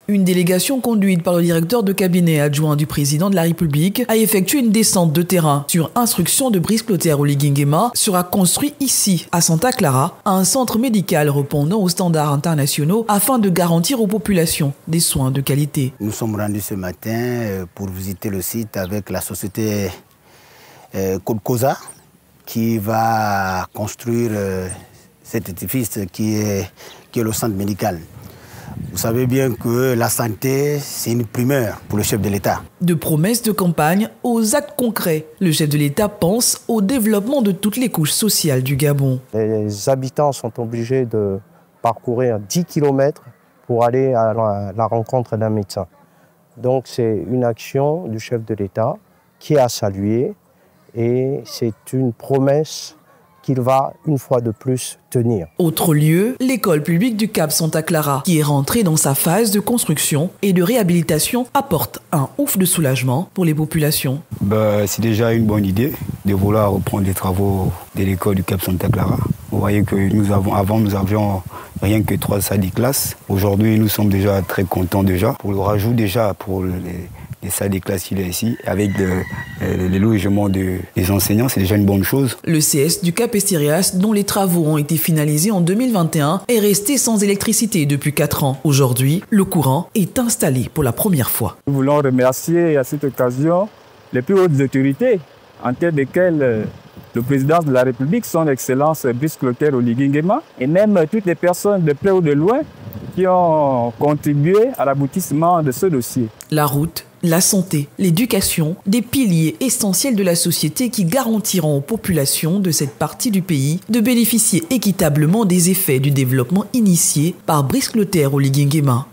Une délégation conduite par le directeur de cabinet adjoint du président de la République a effectué une descente de terrain. Sur instruction de Brice Clotaire Oligui Nguema, sera construit ici, à Santa Clara, un centre médical répondant aux standards internationaux afin de garantir aux populations des soins de qualité. Nous sommes rendus ce matin pour visiter le site avec la société Colcosa qui va construire cet édifice qui est le centre médical. Vous savez bien que la santé, c'est une primeur pour le chef de l'État. De promesses de campagne aux actes concrets, le chef de l'État pense au développement de toutes les couches sociales du Gabon. Les habitants sont obligés de parcourir 10 km pour aller à la rencontre d'un médecin. Donc c'est une action du chef de l'État qui est à saluer et c'est une promesse qu'il va une fois de plus tenir. Autre lieu, l'école publique du Cap Santa Clara, qui est rentrée dans sa phase de construction et de réhabilitation, apporte un ouf de soulagement pour les populations. C'est déjà une bonne idée de vouloir reprendre les travaux de l'école du Cap Santa Clara. Vous voyez que avant nous avions rien que 3 salles de classe. Aujourd'hui, nous sommes déjà très contents pour le rajout pour les salles de classe qu'il y a ici, avec les logements des enseignants, c'est déjà une bonne chose. Le CS du Cap Esterias, dont les travaux ont été finalisés en 2021, est resté sans électricité depuis 4 ans. Aujourd'hui, le courant est installé pour la première fois. Nous voulons remercier à cette occasion les plus hautes autorités, en tête desquelles le président de la République, son Excellence Brice Clotaire Oligui Nguema, et même toutes les personnes de près ou de loin qui ont contribué à l'aboutissement de ce dossier. La route, la santé, l'éducation, des piliers essentiels de la société qui garantiront aux populations de cette partie du pays de bénéficier équitablement des effets du développement initié par Brice Clotaire Oligui Nguema.